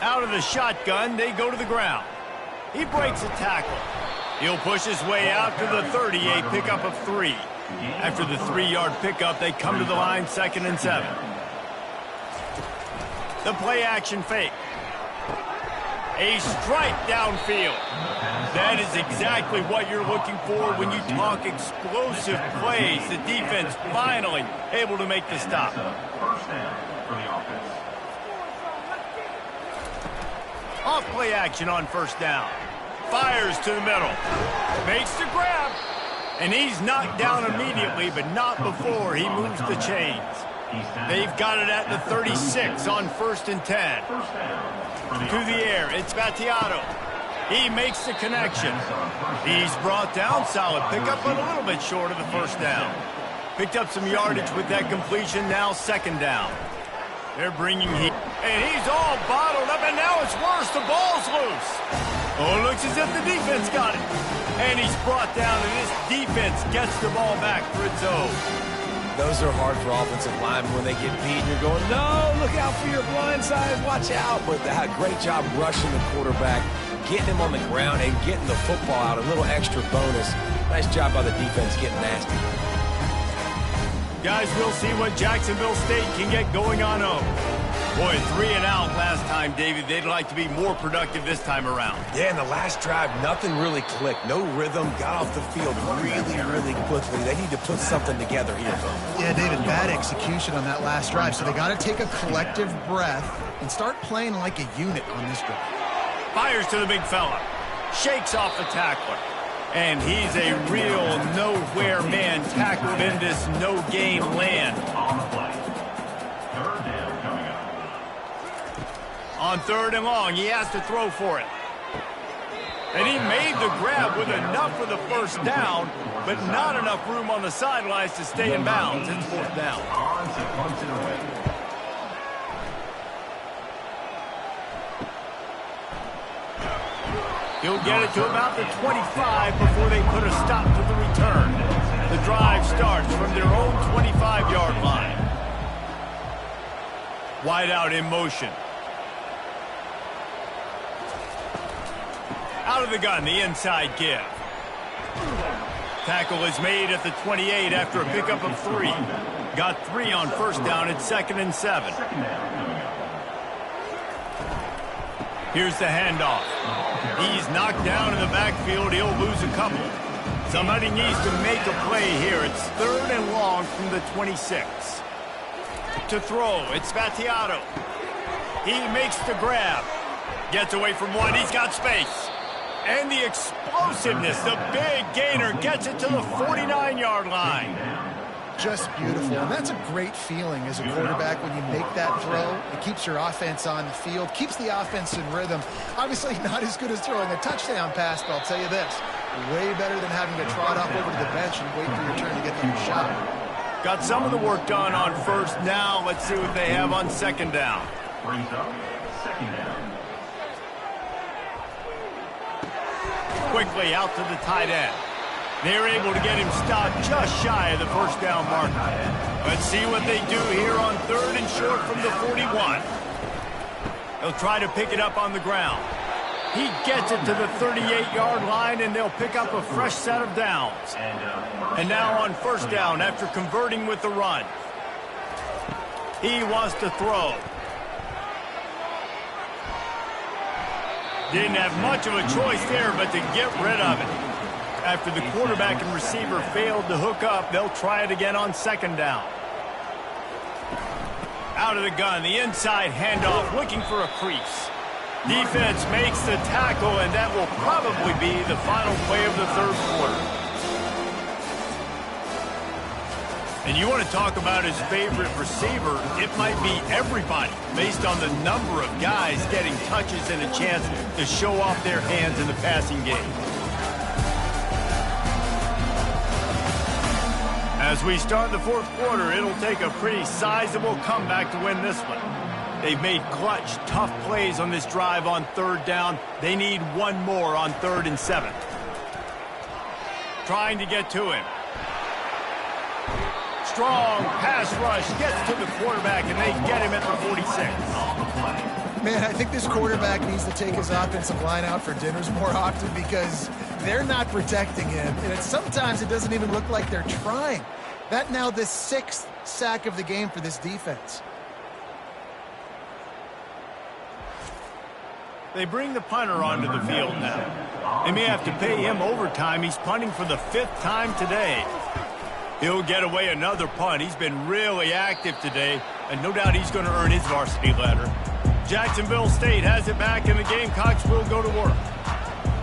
Out of the shotgun, they go to the ground. He breaks a tackle. He'll push his way out to the 30, a pickup of 3. After the 3-yard pickup, they come to the line, 2nd and 7. The play-action fake. A strike downfield. That is exactly what you're looking for when you talk explosive plays. The defense finally able to make the stop. First down for the offense. Off play action on first down. Fires to the middle. Makes the grab. And he's knocked down immediately, but not before he moves the chains. They've got it at the 36 on 1st and 10. First down. To the air, it's Battiato. He makes the connection. He's brought down, solid pickup, but a little bit short of the first down. Picked up some yardage with that completion, now second down. They're bringing heat. And he's all bottled up, and now it's worse. The ball's loose. Oh, it looks as if the defense got it. And he's brought down, and this defense gets the ball back for its own. Those are hard for offensive linemen when they get beat. You're going, no, look out for your blind side, watch out. But they had a great job rushing the quarterback, getting him on the ground, and getting the football out. A little extra bonus. Nice job by the defense getting nasty. Guys, we'll see what Jacksonville State can get going on home. Boy, 3 and out last time, David. They'd like to be more productive this time around. Yeah, in the last drive, nothing really clicked. No rhythm, got off the field really quickly. They need to put something together here, Phil. Yeah, David, bad execution on that last drive. So they got to take a collective breath and start playing like a unit on this drive. Fires to the big fella. Shakes off the tackler. And he's a real nowhere man tackled in this no-gain land. On the play. Third down coming up. On third and long, he has to throw for it. And he made the grab with enough for the first down, but not enough room on the sidelines to stay in bounds. It's fourth down. On to punch it away. He'll get it to about the 25 before they put a stop to the return. The drive starts from their own 25-yard line. Wide out in motion. Out of the gun, the inside give. Tackle is made at the 28 after a pickup of 3. Got 3 on first down at 2nd and 7. Second down coming up. Here's the handoff. He's knocked down in the backfield. He'll lose a couple. Somebody needs to make a play here. It's third and long from the 26. To throw, it's Battiato. He makes the grab. Gets away from one. He's got space. And the explosiveness, the big gainer, gets it to the 49-yard line. Just beautiful. And that's a great feeling as a quarterback when you make that throw. It keeps your offense on the field, keeps the offense in rhythm. Obviously not as good as throwing a touchdown pass, but I'll tell you this, way better than having to trot up over to the bench and wait for your turn to get another shot. Got some of the work done on first. Now let's see what they have on second down. Brings up second down. Quickly out to the tight end. They're able to get him stopped just shy of the first down mark. Let's see what they do here on third and short from the 41. They'll try to pick it up on the ground. He gets it to the 38-yard line, and they'll pick up a fresh set of downs. And now on first down after converting with the run. He wants to throw. Didn't have much of a choice there but to get rid of it. After the quarterback and receiver failed to hook up, they'll try it again on second down. Out of the gun, the inside handoff, looking for a crease. Defense makes the tackle, and that will probably be the final play of the third quarter. And you want to talk about his favorite receiver, it might be everybody, based on the number of guys getting touches and a chance to show off their hands in the passing game. As we start the fourth quarter, it'll take a pretty sizable comeback to win this one. They've made clutch, tough plays on this drive on third down. They need one more on 3rd and 7. Trying to get to him. Strong pass rush, gets to the quarterback, and they get him at the 46. Man, I think this quarterback needs to take his offensive line out for dinners more often because they're not protecting him. And sometimes it doesn't even look like they're trying. That now the 6th sack of the game for this defense. They bring the punter onto the field now. They may have to pay him overtime. He's punting for the 5th time today. He'll get away another punt. He's been really active today, and no doubt he's going to earn his varsity letter. Jacksonville State has it back, and the Gamecocks will go to work.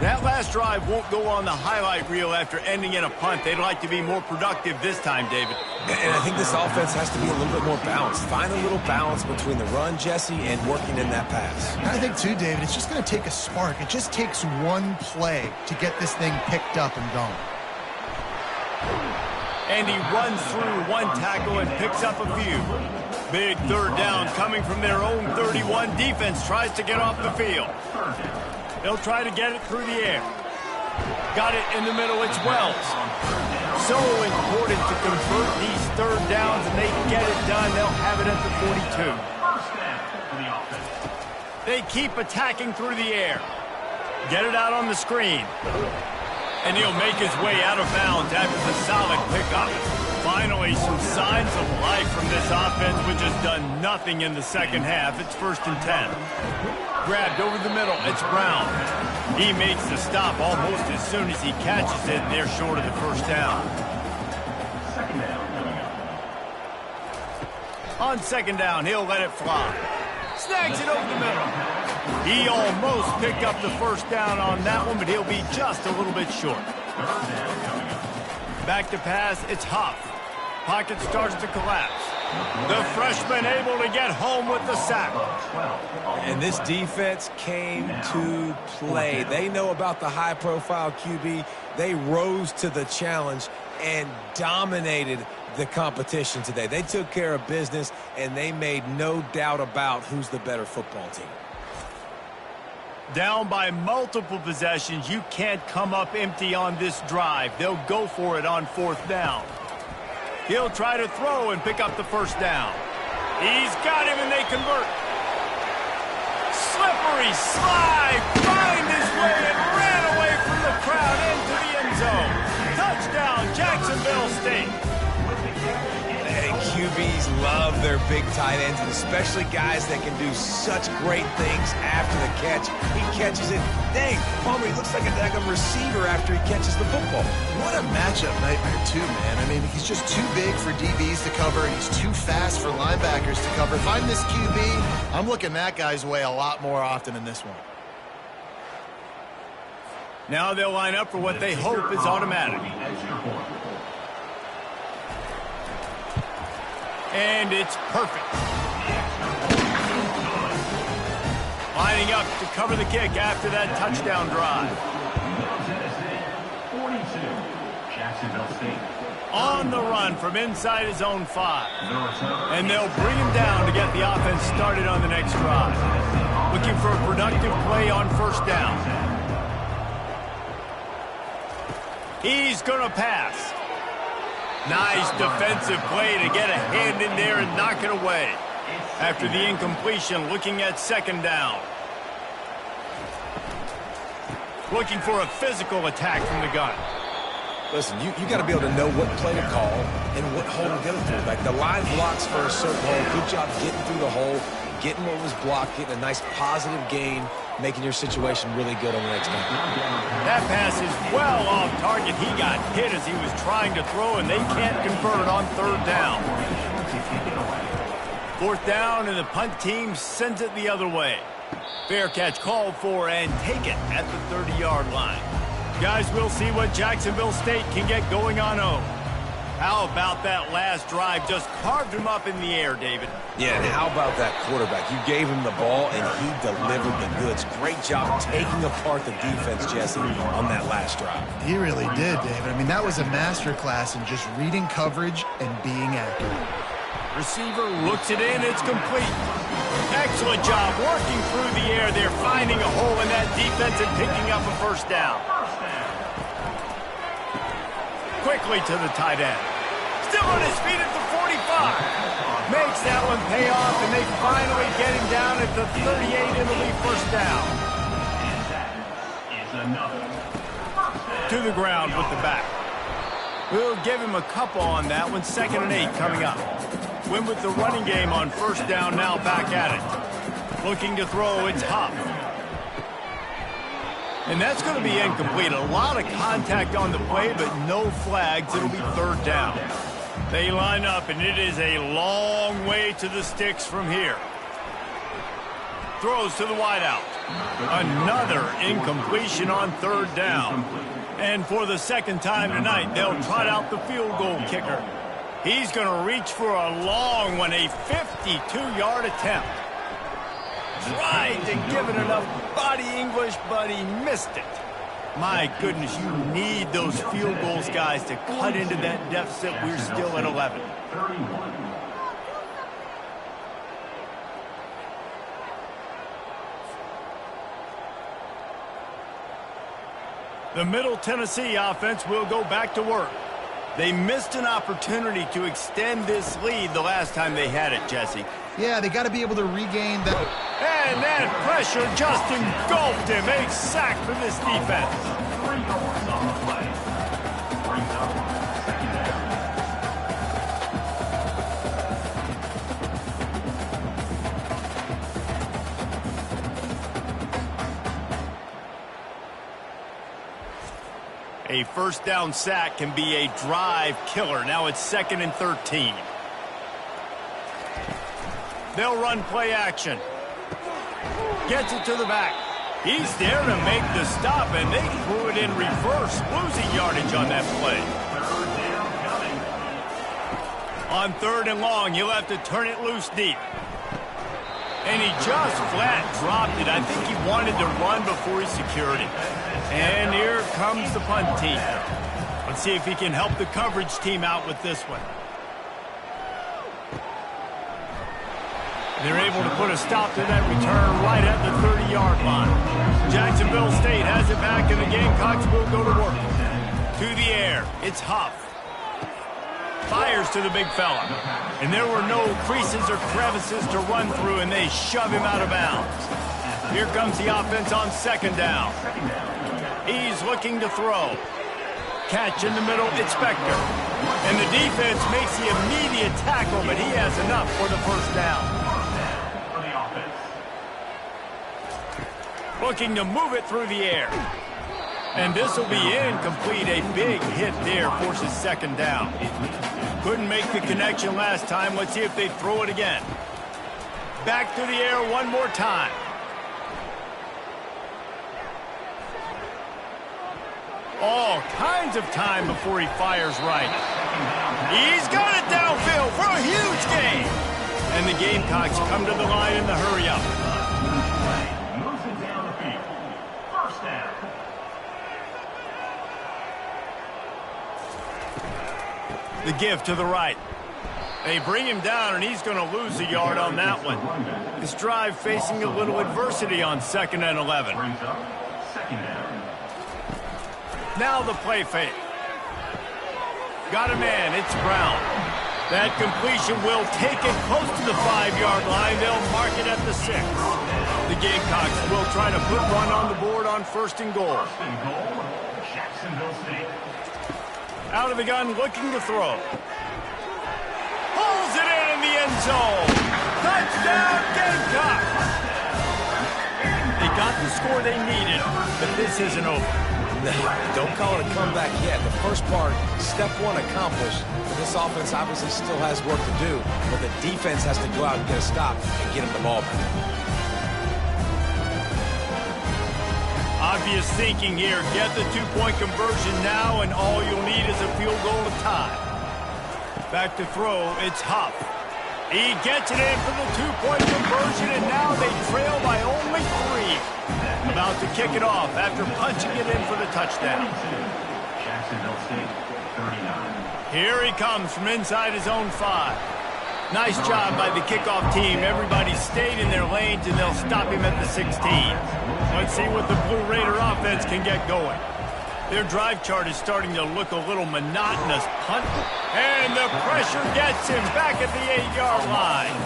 That last drive won't go on the highlight reel after ending in a punt. They'd like to be more productive this time, David. And I think this offense has to be a little bit more balanced. Find a little balance between the run, Jesse, and working in that pass. I think, too, David, it's just going to take a spark. It just takes one play to get this thing picked up and going. And he runs through one tackle and picks up a few. Big third down coming from their own 31. Defense tries to get off the field. They'll try to get it through the air. Got it in the middle. It's Wells. So important to convert these third downs, and they get it done. They'll have it at the 42. They keep attacking through the air. Get it out on the screen. And he'll make his way out of bounds after the solid pickup. Finally, some signs of life from this offense, which has done nothing in the second half. It's 1st and 10. Grabbed over the middle. It's Brown. He makes the stop almost as soon as he catches it, and they're short of the first down. Second down coming up. On second down, he'll let it fly. Snags it over the middle. He almost picked up the first down on that one, but he'll be just a little bit short. Third down coming up. Back to pass, it's Huff. Pocket starts to collapse. The freshman able to get home with the sack. And this defense came to play. They know about the high-profile QB. They rose to the challenge and dominated the competition today. They took care of business, and they made no doubt about who's the better football team. Down by multiple possessions, you can't come up empty on this drive. They'll go for it on 4th down. He'll try to throw and pick up the first down. He's got him, and they convert. Slippery slide, find his way and ran away from the crowd into the end zone. Touchdown, Jacksonville State. And QBs love their big tight ends, and especially guys that can do such great things after the catch. He catches it. Dang, Palmer, he looks like a daggum receiver after he catches the football. What a matchup nightmare, too, man. I mean, he's just too big for DBs to cover, and he's too fast for linebackers to cover. If I'm this QB, I'm looking that guy's way a lot more often in this one. Now they'll line up for what they hope is automatic. And it's perfect. Lining up to cover the kick after that touchdown drive. On the run from inside his own 5. And they'll bring him down to get the offense started on the next drive. Looking for a productive play on 1st down. He's going to pass. Nice defensive play to get a hand in there and knock it away. After the incompletion, looking at 2nd down. Looking for a physical attack from the gun. Listen, you got to be able to know what play to call and what hole to go through. Like the line blocks for a certain hole. Good job getting through the hole, getting what was blocked, getting a nice positive gain, making your situation really good on the next time. That pass is well off target. He got hit as he was trying to throw, and they can't convert on 3rd down. 4th down, and the punt team sends it the other way. Fair catch called for, and take it at the 30-yard line. Guys, we'll see what Jacksonville State can get going on home. How about that last drive? Just carved him up in the air, David. Yeah, and how about that quarterback? You gave him the ball, and he delivered the goods. Great job taking apart the defense, Jesse, on that last drive. He really did, David. I mean, that was a masterclass in just reading coverage and being accurate. Receiver looks it in. It's complete. Excellent job working through the air. They're finding a hole in that defense and picking up a 1st down. Quickly to the tight end. Still on his feet at the 45. Makes that one pay off, and they finally get him down at the 38 and the lead 1st down. To the ground with the back. We'll give him a couple on that one. 2nd and 8 coming up. Win with the running game on 1st down, now back at it. Looking to throw, it's Huff. And that's going to be incomplete. A lot of contact on the play, but no flags. It'll be 3rd down. They line up, and it is a long way to the sticks from here. Throws to the wideout. Another incompletion on third down. And for the second time tonight, they'll trot out the field goal kicker. He's going to reach for a long one, a 52-yard attempt. Tried to give it enough body English, but he missed it. My goodness, you need those field goals, guys, to cut into that deficit. We're still at 11. 31. The Middle Tennessee offense will go back to work. They missed an opportunity to extend this lead the last time they had it, Jesse. Yeah, they got to be able to regain that. And that pressure just engulfed him. A sack for this defense. 3 yards on the play. Brings up second down. A first down sack can be a drive killer. Now it's 2nd and 13. They'll run play action. Gets it to the back. He's there to make the stop, and they threw it in reverse, losing yardage on that play. On 3rd and long, he'll have to turn it loose deep. And he just flat dropped it. I think he wanted to run before he secured it. And here comes the punt team. Let's see if he can help the coverage team out with this one. They're able to put a stop to that return right at the 30-yard line. Jacksonville State has it back, and the Gamecocks will go to work. To the air, it's Huff. Fires to the big fella. And there were no creases or crevices to run through, and they shove him out of bounds. Here comes the offense on 2nd down. He's looking to throw. Catch in the middle, it's Spector. And the defense makes the immediate tackle, but he has enough for the first down. Looking to move it through the air. And this will be incomplete. A big hit there forces 2nd down. Couldn't make the connection last time. Let's see if they throw it again. Back to the air one more time. All kinds of time before he fires right. He's got it downfield for a huge gain. And the Gamecocks come to the line in the hurry-up. Moves it down the field. First down. The give to the right. They bring him down, and he's going to lose a yard on that one. This drive facing a little adversity on 2nd and 11. Brings up second down. Now the play fake. Got a man, it's Brown. That completion will take it close to the 5-yard line. They'll mark it at the 6. The Gamecocks will try to put one on the board on 1st and goal. First and goal, Jacksonville State. Out of the gun, looking to throw. Pulls it in the end zone. Touchdown, Gamecocks! They got the score they needed, but this isn't over. No, don't call it a comeback yet. The first part, step 1 accomplished. But this offense obviously still has work to do, but the defense has to go out and get a stop and get him the ball back. Obvious thinking here. Get the 2-point conversion now, and all you'll need is a field goal to tie. Back to throw, it's Huff. He gets it in for the 2-point conversion, and now they trail by only 3. About to kick it off after punching it in for the touchdown. Jacksonville State, 39. Here he comes from inside his own 5. Nice job by the kickoff team. Everybody stayed in their lanes, and they'll stop him at the 16. Let's see what the Blue Raider offense can get going. Their drive chart is starting to look a little monotonous. Punt, and the pressure gets him back at the 8-yard line.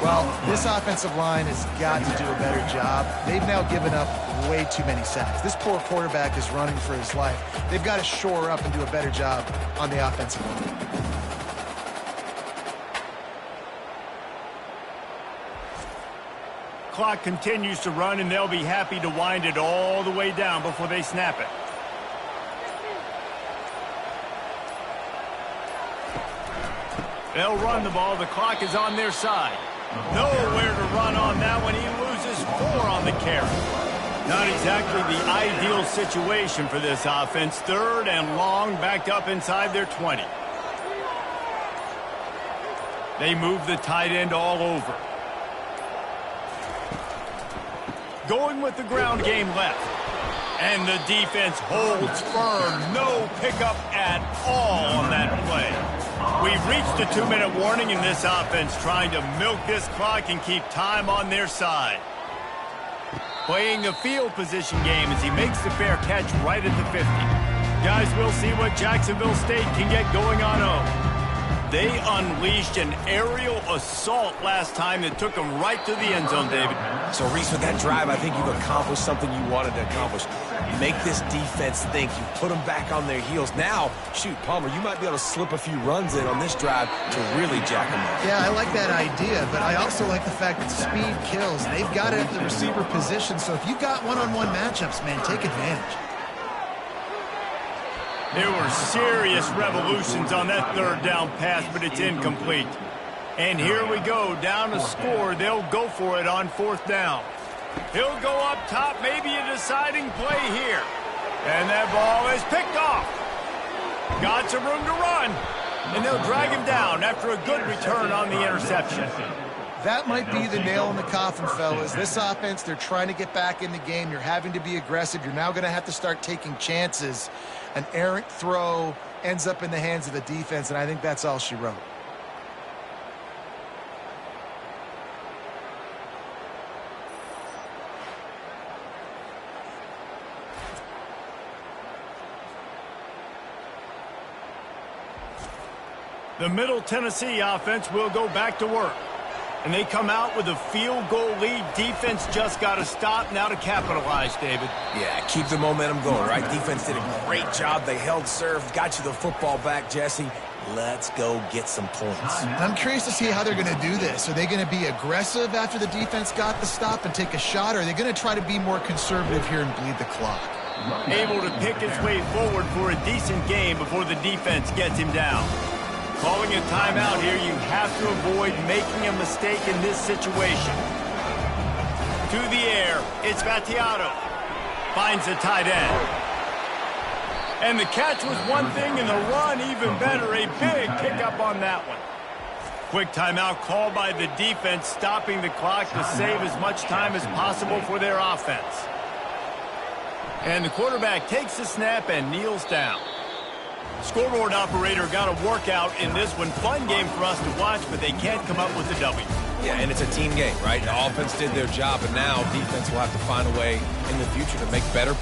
Well, this offensive line has got to do a better job. They've now given up way too many sacks. This poor quarterback is running for his life. They've got to shore up and do a better job on the offensive line. Clock continues to run, and they'll be happy to wind it all the way down before they snap it. They'll run the ball. The clock is on their side. Nowhere to run on that one. He loses 4 on the carry. Not exactly the ideal situation for this offense. 3rd and long, backed up inside their 20. They move the tight end all over. Going with the ground game left. And the defense holds firm. No pickup at all on that play. We've reached a 2-minute warning in this offense, trying to milk this clock and keep time on their side. Playing a field position game as he makes the fair catch right at the 50. Guys, we'll see what Jacksonville State can get going on home. They unleashed an aerial assault last time that took them right to the end zone, David. So, Reese, with that drive, I think you've accomplished something you wanted to accomplish. Make this defense think. You put them back on their heels. Now, shoot, Palmer, you might be able to slip a few runs in on this drive to really jack them up. Yeah, I like that idea, but I also like the fact that speed kills. They've got it at the receiver position, so if you've got one-on-one matchups, man, take advantage. There were serious revolutions on that 3rd down pass, but it's incomplete. And here we go, down a score. They'll go for it on 4th down. He'll go up top, maybe a deciding play here. And that ball is picked off. Got some room to run. And they'll drag him down after a good return on the interception. That might be the nail in the coffin, fellas. This offense, they're trying to get back in the game. You're having to be aggressive. You're now going to have to start taking chances. An errant throw ends up in the hands of the defense, and I think that's all she wrote. The Middle Tennessee offense will go back to work. And they come out with a field goal lead. Defense just got to stop now to capitalize, David. Yeah, keep the momentum going, right? Defense did a great job. They held serve, got you the football back, Jesse. Let's go get some points. I'm curious to see how they're going to do this. Are they going to be aggressive after the defense got the stop and take a shot, or are they going to try to be more conservative here and bleed the clock? Able to pick his way forward for a decent game before the defense gets him down. Calling a timeout here, you have to avoid making a mistake in this situation. To the air, it's Battiato. Finds the tight end. And the catch was one thing, and the run even better. A big pickup on that one. Quick timeout called by the defense, stopping the clock to save as much time as possible for their offense. And the quarterback takes the snap and kneels down. Scoreboard operator got a workout in this one. Fun game for us to watch, but they can't come up with the W. Yeah, and it's a team game, right? The offense did their job, and now defense will have to find a way in the future to make better